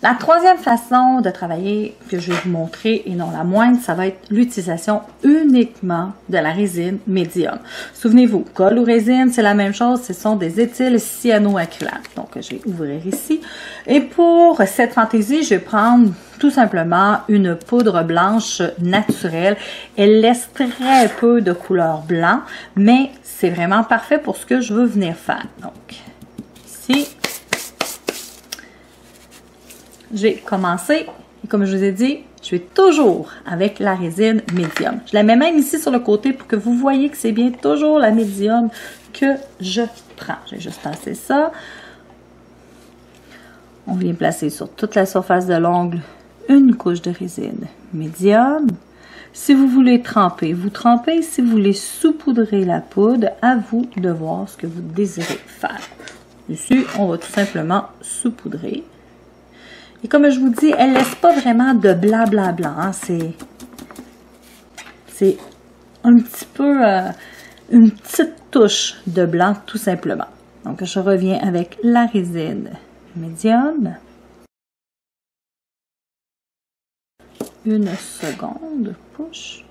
La troisième façon de travailler que je vais vous montrer, et non la moindre, ça va être l'utilisation uniquement de la résine médium. Souvenez-vous, colle ou résine, c'est la même chose, ce sont des éthyles cyanoacrylates. Donc, je vais ouvrir ici. Et pour cette fantaisie, je vais prendre tout simplement une poudre blanche naturelle. Elle laisse très peu de couleur blanc, mais c'est vraiment parfait pour ce que je veux venir faire. Donc, ici, je vais commencer, et comme je vous ai dit, je vais toujours avec la résine médium. Je la mets même ici sur le côté pour que vous voyez que c'est bien toujours la médium que je prends. Je vais juste tasser ça. On vient placer sur toute la surface de l'ongle une couche de résine médium. Si vous voulez tremper, vous trempez. Si vous voulez saupoudrer la poudre, à vous de voir ce que vous désirez faire. Ici, on va tout simplement saupoudrer. Et comme je vous dis, elle ne laisse pas vraiment de blablabla. Hein. C'est un petit peu une petite touche de blanc, tout simplement. Donc, je reviens avec la résine médium. Une seconde, push.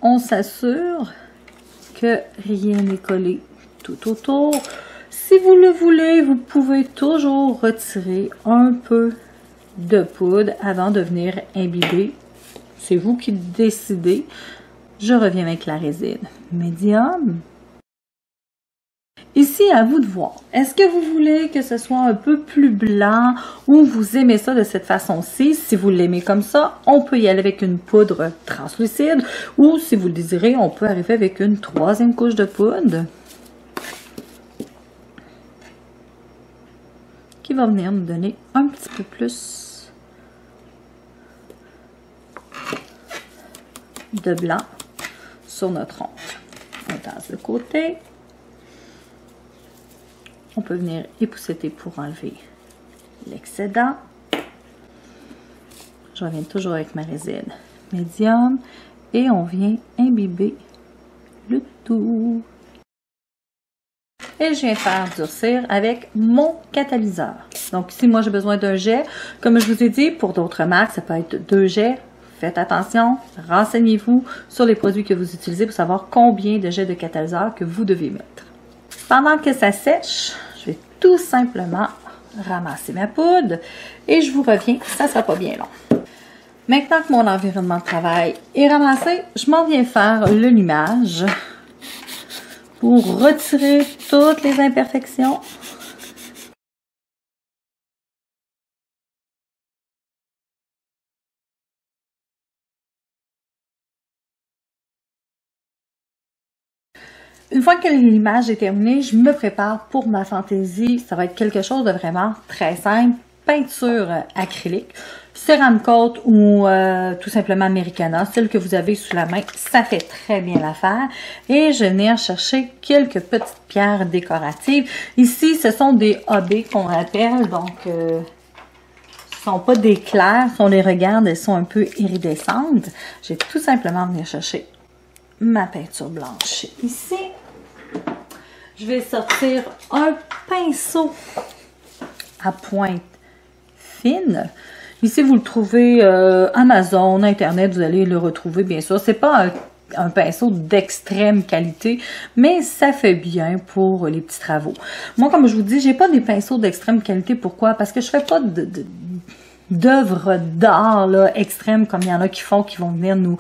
On s'assure que rien n'est collé tout autour. Si vous le voulez, vous pouvez toujours retirer un peu de poudre avant de venir imbiber. C'est vous qui décidez. Je reviens avec la résine médium. Ici, à vous de voir. Est-ce que vous voulez que ce soit un peu plus blanc ou vous aimez ça de cette façon-ci? Si vous l'aimez comme ça, on peut y aller avec une poudre translucide ou si vous le désirez, on peut arriver avec une troisième couche de poudre qui va venir nous donner un petit peu plus de blanc sur notre ongle. On tasse de côté. On peut venir épousseter pour enlever l'excédent. Je reviens toujours avec ma résine médium et on vient imbiber le tout. Et je viens faire durcir avec mon catalyseur. Donc ici, moi, j'ai besoin d'un jet. Comme je vous ai dit, pour d'autres marques, ça peut être 2 jets. Faites attention, renseignez-vous sur les produits que vous utilisez pour savoir combien de jets de catalyseur que vous devez mettre. Pendant que ça sèche, je vais tout simplement ramasser ma poudre et je vous reviens, ça ne sera pas bien long. Maintenant que mon environnement de travail est ramassé, je m'en viens faire le limage pour retirer toutes les imperfections. Une fois que l'image est terminée, je me prépare pour ma fantaisie. Ça va être quelque chose de vraiment très simple. Peinture acrylique, Cerakote ou tout simplement Americana, celle que vous avez sous la main, ça fait très bien l'affaire. Et je vais venir chercher quelques petites pierres décoratives. Ici, ce sont des hobbies qu'on appelle, donc ce ne sont pas des clairs. Si on les regarde, elles sont un peu iridescentes. Je vais tout simplement venir chercher ma peinture blanche ici. Je vais sortir un pinceau à pointe fine. Ici, vous le trouvez Amazon, Internet, vous allez le retrouver, bien sûr. C'est pas un pinceau d'extrême qualité, mais ça fait bien pour les petits travaux. Moi, comme je vous dis, j'ai pas des pinceaux d'extrême qualité. Pourquoi? Parce que je fais pas d'œuvres d'art là, extrêmes comme il y en a qui vont venir nous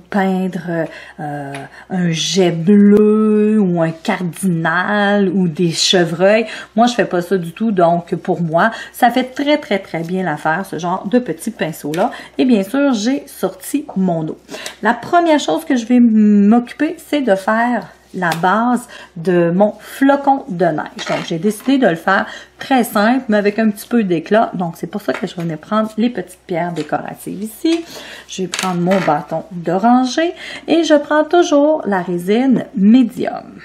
peindre un jet bleu ou un cardinal ou des chevreuils. Moi, je fais pas ça du tout. Donc, pour moi, ça fait très, très, très bien l'affaire, ce genre de petits pinceaux-là. Et bien sûr, j'ai sorti mon eau. La première chose que je vais m'occuper, c'est de faire la base de mon flocon de neige. Donc, j'ai décidé de le faire très simple, mais avec un petit peu d'éclat. Donc, c'est pour ça que je vais venir prendre les petites pierres décoratives ici. Je vais prendre mon bâton d'oranger et je prends toujours la résine médium.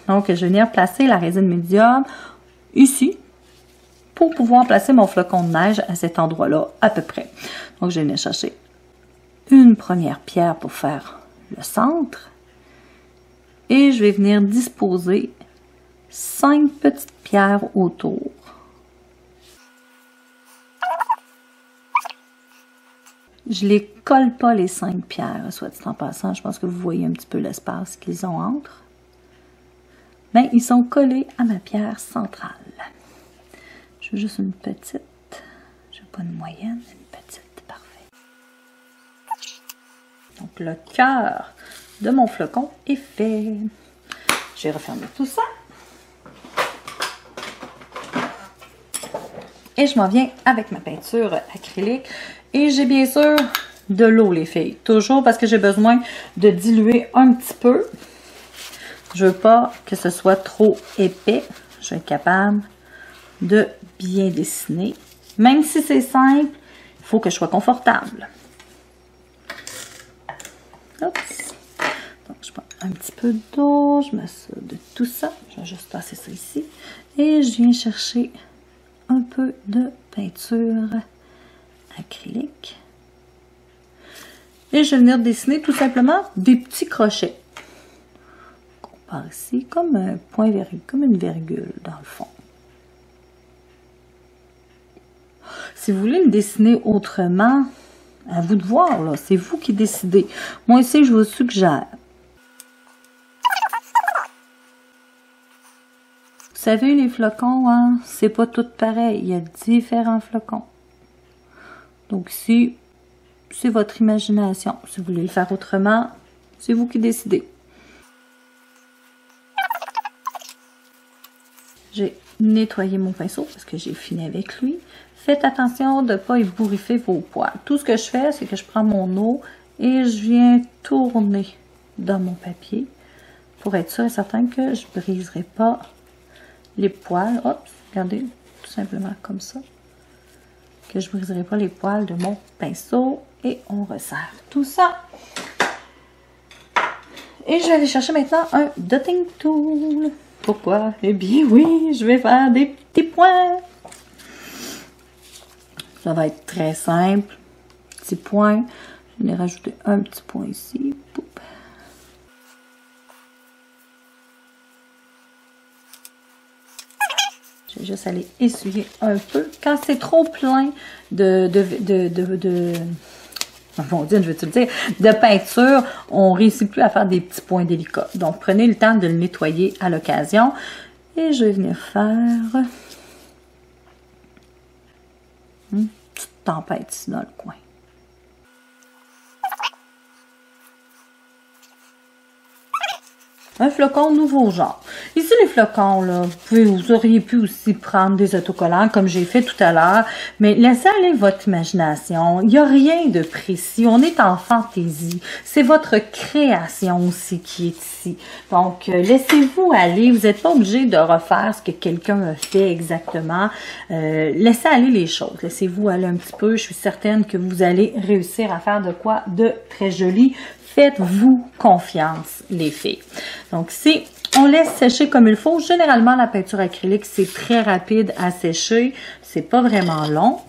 Donc, je vais venir placer la résine médium ici pour pouvoir placer mon flocon de neige à cet endroit-là à peu près. Donc, je vais venir chercher une première pierre pour faire le centre. Et je vais venir disposer 5 petites pierres autour. Je les colle pas les 5 pierres, soit dit en passant. Je pense que vous voyez un petit peu l'espace qu'ils ont entre. Mais ils sont collés à ma pierre centrale. Je veux juste une petite. Je veux pas une moyenne, une petite. Parfait. Donc le cœur de mon flocon est fait. Je vais refermer tout ça. Et je m'en viens avec ma peinture acrylique. Et j'ai bien sûr de l'eau, les filles. Toujours parce que j'ai besoin de diluer un petit peu. Je veux pas que ce soit trop épais. Je vais être capable de bien dessiner. Même si c'est simple, il faut que je sois confortable. Oups. Donc, je prends un petit peu d'eau. Je mets ça de tout ça. Je vais juste passer ça ici. Et je viens chercher un peu de peinture acrylique. Et je vais venir dessiner tout simplement des petits crochets. On part ici comme un point virgule, comme une virgule dans le fond. Si vous voulez le dessiner autrement, à vous de voir, là. C'est vous qui décidez. Moi ici, je vous suggère. Vous savez, les flocons, hein, c'est pas tout pareil. Il y a différents flocons. Donc ici, c'est votre imagination. Si vous voulez le faire autrement, c'est vous qui décidez. J'ai nettoyé mon pinceau parce que j'ai fini avec lui. Faites attention de ne pas ébouriffer vos poils. Tout ce que je fais, c'est que je prends mon eau et je viens tourner dans mon papier pour être sûr et certain que je ne briserai pas les poils. Hop, regardez, tout simplement comme ça. Que je ne briserai pas les poils de mon pinceau. Et on resserre tout ça. Et je vais aller chercher maintenant un dotting tool. Pourquoi? Eh bien oui, je vais faire des petits points. Ça va être très simple. Petit point. Je vais rajouter un petit point ici. Poup. Je vais juste aller essuyer un peu. Quand c'est trop plein mon Dieu, je vais te le dire, de peinture, on ne réussit plus à faire des petits points délicats. Donc, prenez le temps de le nettoyer à l'occasion. Et je vais venir faire une petite tempête ici dans le coin. Un flocon nouveau genre. Ici, les flocons, là, vous auriez pu aussi prendre des autocollants comme j'ai fait tout à l'heure, mais laissez aller votre imagination. Il n'y a rien de précis. On est en fantaisie. C'est votre création aussi qui est ici. Donc, laissez-vous aller. Vous n'êtes pas obligé de refaire ce que quelqu'un a fait exactement. Laissez aller les choses. Laissez-vous aller un petit peu. Je suis certaine que vous allez réussir à faire de quoi de très joli. Faites-vous confiance, les filles. Donc, si on laisse sécher comme il faut, généralement, la peinture acrylique, c'est très rapide à sécher. C'est pas vraiment long.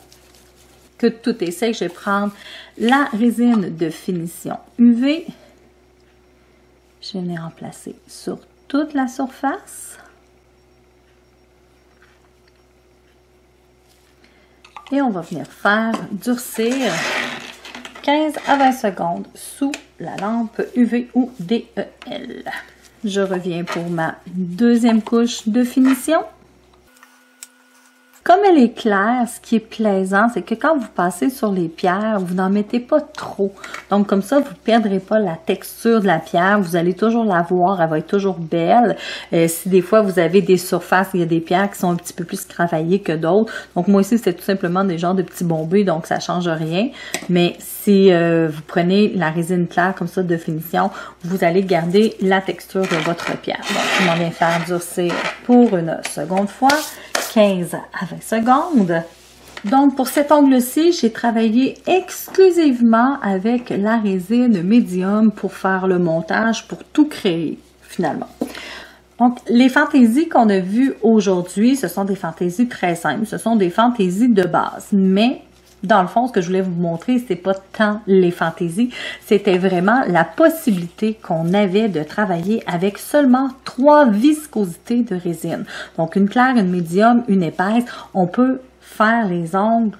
Que tout est sec, je vais prendre la résine de finition UV. Je vais venir en placer sur toute la surface. Et on va venir faire durcir 15 à 20 secondes sous la lampe UV ou DEL. Je reviens pour ma deuxième couche de finition. Comme elle est claire, ce qui est plaisant, c'est que quand vous passez sur les pierres, vous n'en mettez pas trop. Donc, comme ça, vous ne perdrez pas la texture de la pierre. Vous allez toujours la voir, elle va être toujours belle. Si des fois, vous avez des surfaces, il y a des pierres qui sont un petit peu plus travaillées que d'autres. Donc, moi ici, c'est tout simplement des genres de petits bombés, donc ça ne change rien. Mais si vous prenez la résine claire comme ça de finition, vous allez garder la texture de votre pierre. Donc, je m'en viens faire durcir pour une seconde fois. 15 à 20 secondes. Donc, pour cet ongle-ci, j'ai travaillé exclusivement avec la résine médium pour faire le montage, pour tout créer, finalement. Donc, les fantaisies qu'on a vues aujourd'hui, ce sont des fantaisies très simples. Ce sont des fantaisies de base. Mais, dans le fond, ce que je voulais vous montrer, c'est pas tant les fantaisies, c'était vraiment la possibilité qu'on avait de travailler avec seulement 3 viscosités de résine. Donc, une claire, une médium, une épaisse. On peut faire les ongles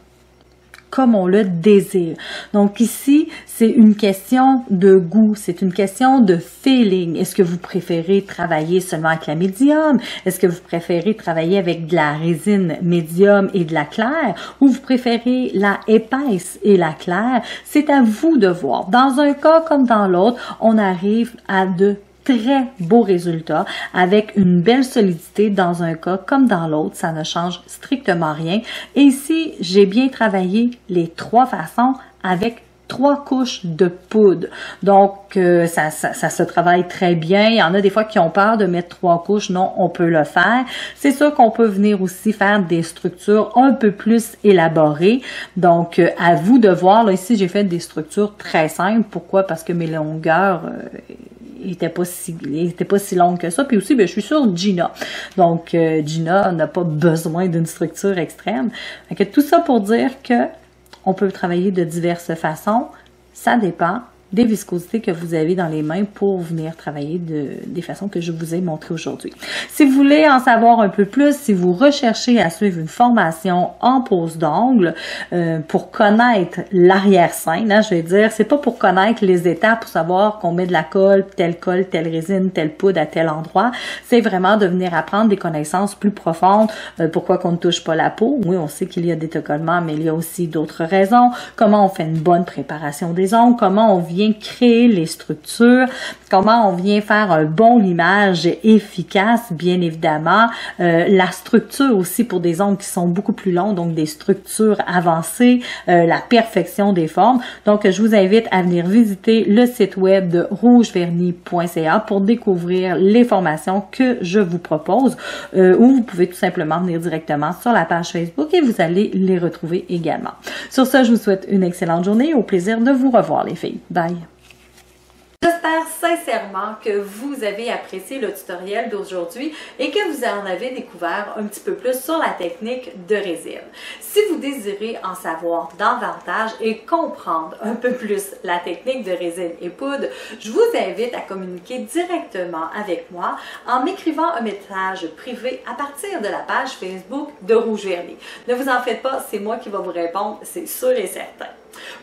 comme on le désire. Donc ici, c'est une question de goût, c'est une question de feeling. Est-ce que vous préférez travailler seulement avec la médium? Est-ce que vous préférez travailler avec de la résine médium et de la claire? Ou vous préférez la épaisse et la claire? C'est à vous de voir. Dans un cas comme dans l'autre, on arrive à de très beaux résultats avec une belle solidité dans un cas comme dans l'autre. Ça ne change strictement rien. Et ici, j'ai bien travaillé les trois façons avec 3 couches de poudre. Donc, ça se travaille très bien. Il y en a des fois qui ont peur de mettre 3 couches. Non, on peut le faire. C'est sûr qu'on peut venir aussi faire des structures un peu plus élaborées. Donc, à vous de voir. Là, ici, j'ai fait des structures très simples. Pourquoi? Parce que mes longueurs était pas si longue que ça. Puis aussi, je suis sur Gina. Donc, Gina n'a pas besoin d'une structure extrême. Donc, tout ça pour dire que on peut travailler de diverses façons. Ça dépend des viscosités que vous avez dans les mains pour venir travailler des façons que je vous ai montrées aujourd'hui. Si vous voulez en savoir un peu plus, si vous recherchez à suivre une formation en pose d'ongles pour connaître l'arrière-scène, hein, je vais dire, c'est pas pour connaître les étapes, pour savoir qu'on met de la colle, telle résine, telle poudre à tel endroit. C'est vraiment de venir apprendre des connaissances plus profondes. Pourquoi qu'on ne touche pas la peau? Oui, on sait qu'il y a des décollements, mais il y a aussi d'autres raisons. Comment on fait une bonne préparation des ongles? Comment on vient créer les structures, comment on vient faire un bon limage efficace, bien évidemment. La structure aussi pour des ongles qui sont beaucoup plus longs, donc des structures avancées, la perfection des formes. Donc, je vous invite à venir visiter le site web de rougevernis.ca pour découvrir les formations que je vous propose, ou vous pouvez tout simplement venir directement sur la page Facebook et vous allez les retrouver également. Sur ce, je vous souhaite une excellente journée et au plaisir de vous revoir les filles. Bye! J'espère sincèrement que vous avez apprécié le tutoriel d'aujourd'hui et que vous en avez découvert un petit peu plus sur la technique de résine. Si vous désirez en savoir davantage et comprendre un peu plus la technique de résine et poudre, je vous invite à communiquer directement avec moi en m'écrivant un message privé à partir de la page Facebook de Rouge Vernis. Ne vous en faites pas, c'est moi qui vais vous répondre, c'est sûr et certain.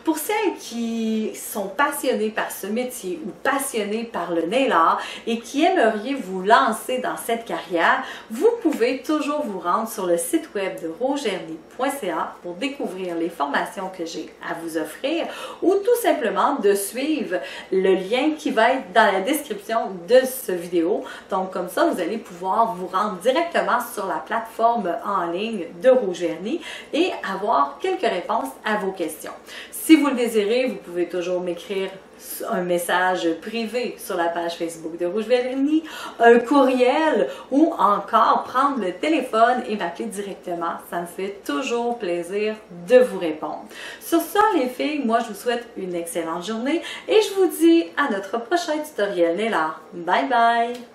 Pour celles qui sont passionnées par ce métier ou passionnées par le nail art et qui aimeriez vous lancer dans cette carrière, vous pouvez toujours vous rendre sur le site web de rougevernis.ca pour découvrir les formations que j'ai à vous offrir ou tout simplement de suivre le lien qui va être dans la description de cette vidéo. Donc comme ça, vous allez pouvoir vous rendre directement sur la plateforme en ligne de Rouge Vernis et avoir quelques réponses à vos questions. Si vous le désirez, vous pouvez toujours m'écrire un message privé sur la page Facebook de Rouge Vernis, un courriel ou encore prendre le téléphone et m'appeler directement. Ça me fait toujours plaisir de vous répondre. Sur ça, les filles, moi je vous souhaite une excellente journée et je vous dis à notre prochain tutoriel nail art. Bye bye!